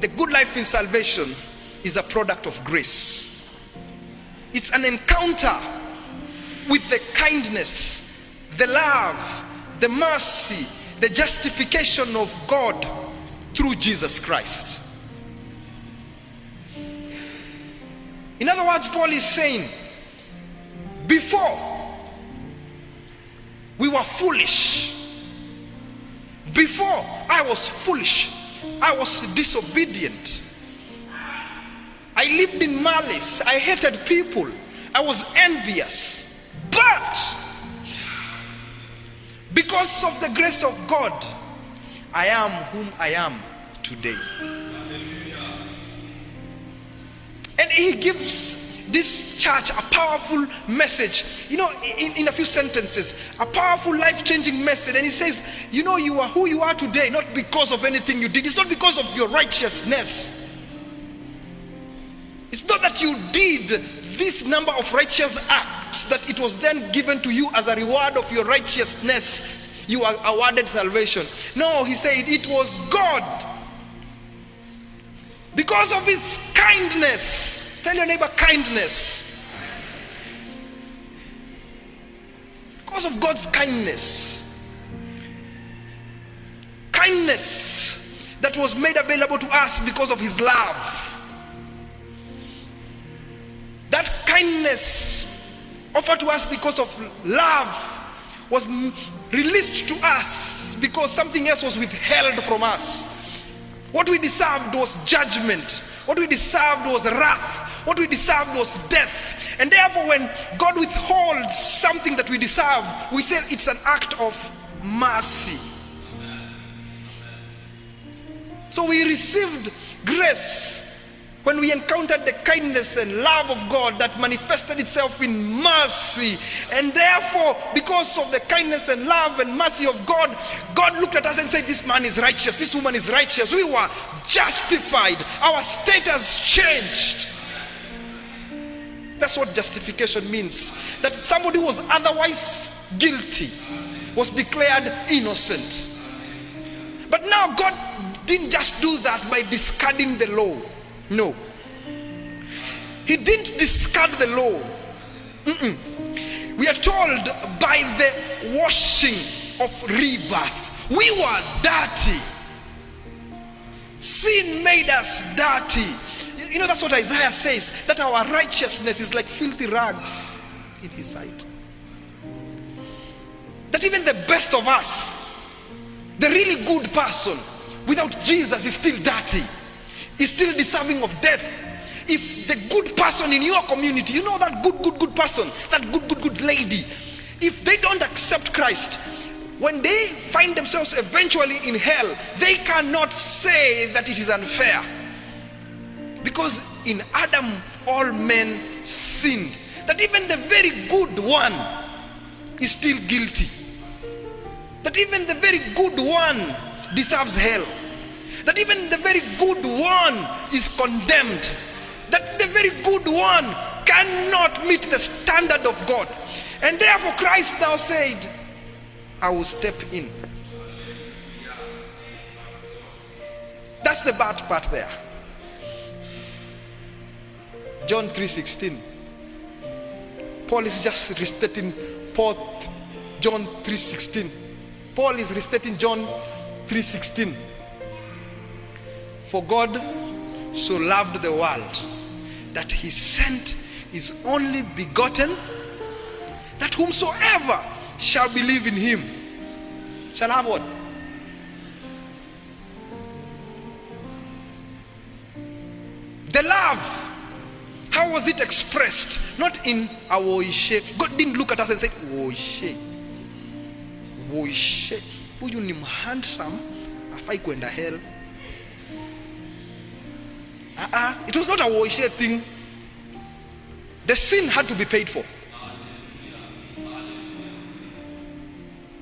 the good life in salvation is a product of grace. It's an encounter with the kindness, the love, the mercy, the justification of God through Jesus Christ. In other words, Paul is saying, before we were foolish, before I was foolish, I was disobedient, I lived in malice, I hated people, I was envious, but because of the grace of God, I am whom I am today. And he gives this church a powerful message, in a few sentences, a powerful life-changing message. And he says, you are who you are today, not because of anything you did. It's not because of your righteousness. It's not that you did this number of righteous acts that it was then given to you as a reward of your righteousness. You are awarded salvation. No, he said it was God. Because of his kindness. Tell your neighbor, kindness. Because of God's kindness. Kindness that was made available to us because of his love. That kindness offered to us because of love was released to us because something else was withheld from us. What we deserved was judgment. What we deserved was wrath. What we deserved was death. And therefore, when God withholds something that we deserve, we say it's an act of mercy. So we received grace when we encountered the kindness and love of God that manifested itself in mercy. And therefore, because of the kindness and love and mercy of God, God looked at us and said, this man is righteous, this woman is righteous. We were justified. Our status changed. That's what justification means. That somebody who was otherwise guilty was declared innocent. But now God didn't just do that by discarding the law. No. He didn't discard the law. We are told by the washing of rebirth. We were dirty. Sin made us dirty. That's what Isaiah says, that our righteousness is like filthy rags in his sight. That even the best of us, the really good person, without Jesus is still dirty, is still deserving of death. If the good person in your community, that good person, that good lady, if they don't accept Christ, when they find themselves eventually in hell, they cannot say that it is unfair. Because in Adam, all men sinned. That even the very good one is still guilty. That even the very good one deserves hell. That even the very good one is condemned. That the very good one cannot meet the standard of God. And therefore Christ now said, I will step in. That's the bad part there. John 3:16. Paul is just restating John 3:16. Paul is restating John 3:16. For God so loved the world that he sent his only begotten, that whomsoever shall believe in him shall have what? The love. How was it expressed? Not in a woishe. God didn't look at us and say, woishe. Woishe. Huyu ni handsome, afai kwenda hell. It was not a woishe thing. The sin had to be paid for.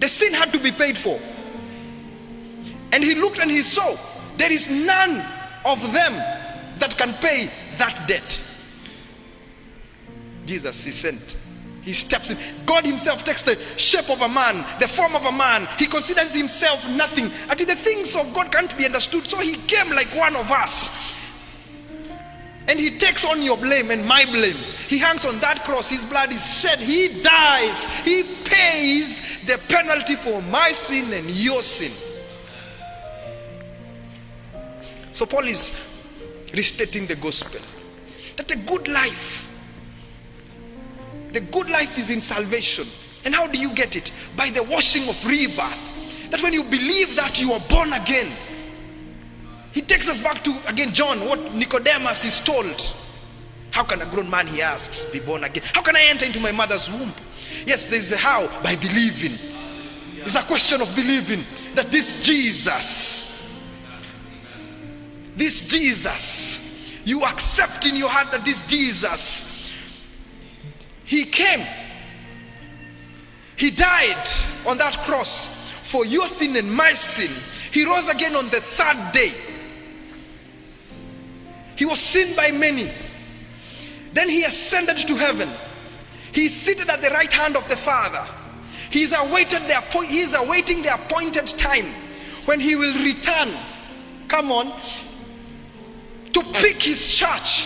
The sin had to be paid for. And he looked and he saw there is none of them that can pay that debt. Jesus, he sent He steps in. God himself takes the shape of a man, the form of a man. He considers himself nothing. Actually, the things of God can't be understood. So he came like one of us. And he takes on your blame and my blame. He hangs on that cross. His blood is shed. He dies. He pays the penalty for my sin and your sin. So Paul is restating the gospel. That a good life, the good life is in salvation. And how do you get it? By the washing of rebirth. That when you believe that, you are born again. He takes us back to, again, John, what Nicodemus is told. How can a grown man, he asks, be born again? How can I enter into my mother's womb? Yes, there's a how. By believing. It's a question of believing that this Jesus, you accept in your heart that this Jesus, he came, he died on that cross for your sin and my sin. He rose again on the third day. He was seen by many. Then he ascended to heaven. He is seated at the right hand of the Father. He is awaiting the appointed time when he will return. Come on. To pick his church,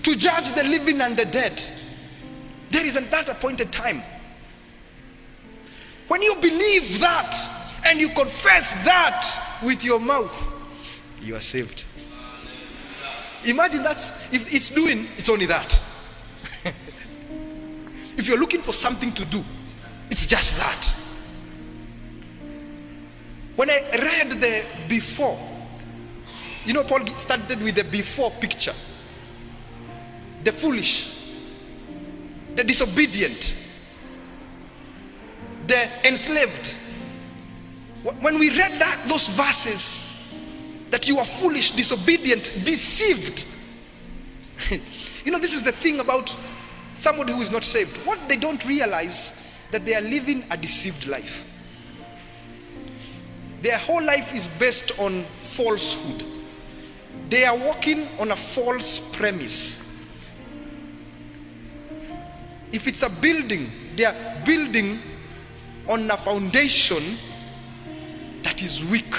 to judge the living and the dead. There is that appointed time. When you believe that and you confess that with your mouth, you are saved. Imagine if it's only that. If you're looking for something to do, it's just that. When I read the before, Paul started with the before picture. The foolish, the disobedient, the enslaved. When we read those verses, that you are foolish, disobedient, deceived. This is the thing about somebody who is not saved. What they don't realize, that they are living a deceived life. Their whole life is based on falsehood. They are walking on a false premise. If it's a building, they are building on a foundation that is weak.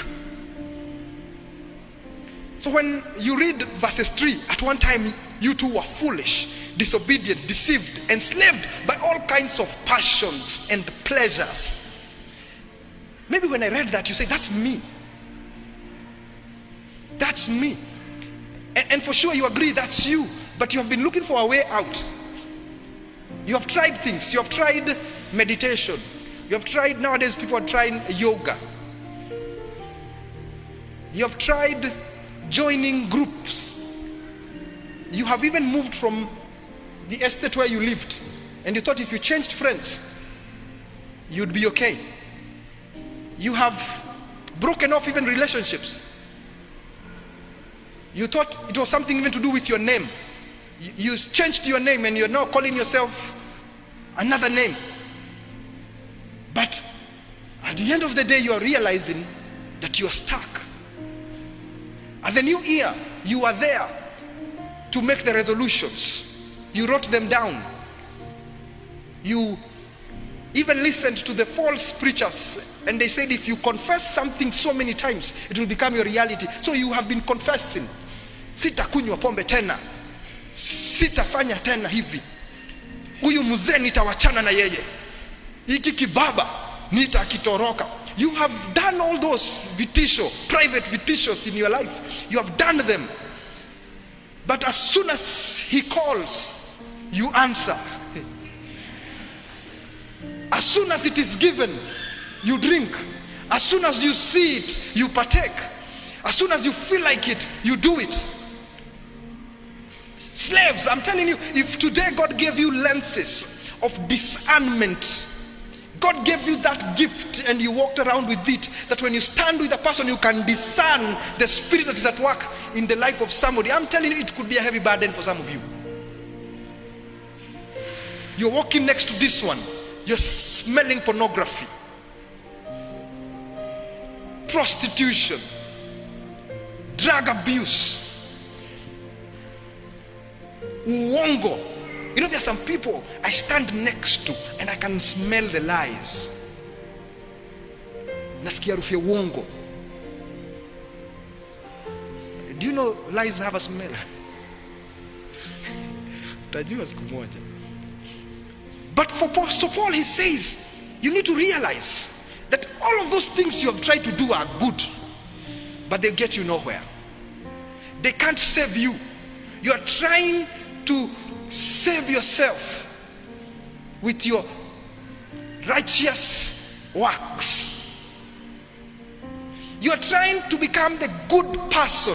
So when you read verses 3, at one time you two were foolish, disobedient, deceived, enslaved by all kinds of passions and pleasures. Maybe when I read that, you say, that's me. That's me. And for sure you agree that's you, but you have been looking for a way out. You have tried things. You have tried meditation. You have tried, nowadays people are trying yoga. You have tried joining groups. You have even moved from the estate where you lived, and you thought if you changed friends, you'd be okay. You have broken off even relationships. You thought it was something even to do with your name. You changed your name and you're now calling yourself another name. But at the end of the day, you are realizing that you are stuck. At the new year, you are there to make the resolutions. You wrote them down. You even listened to the false preachers, and they said if you confess something so many times, it will become your reality. So you have been confessing, sitakunywa pombe tena, sitafanya tena hivi, huyu mzee nitawachana na yeye, hiki kibaba nitakitoroka. You have done all those private vitishos in your life. You have done them. But as soon as he calls, you answer. As soon as it is given, you drink. As soon as you see it, you partake. As soon as you feel like it, you do it. Slaves, I'm telling you, if today God gave you lenses of discernment, God gave you that gift and you walked around with it, that when you stand with a person, you can discern the spirit that is at work in the life of somebody. I'm telling you, it could be a heavy burden for some of you. You're walking next to this one, you're smelling pornography, prostitution, drug abuse, uongo, You know, there are some people I stand next to and I can smell the lies. Nasikia harufu ya uongo. Do you know lies have a smell? Utajua siku moja. But for Apostle Paul, he says, you need to realize that all of those things you have tried to do are good, but they get you nowhere. They can't save you. You are trying to save yourself with your righteous works. You are trying to become the good person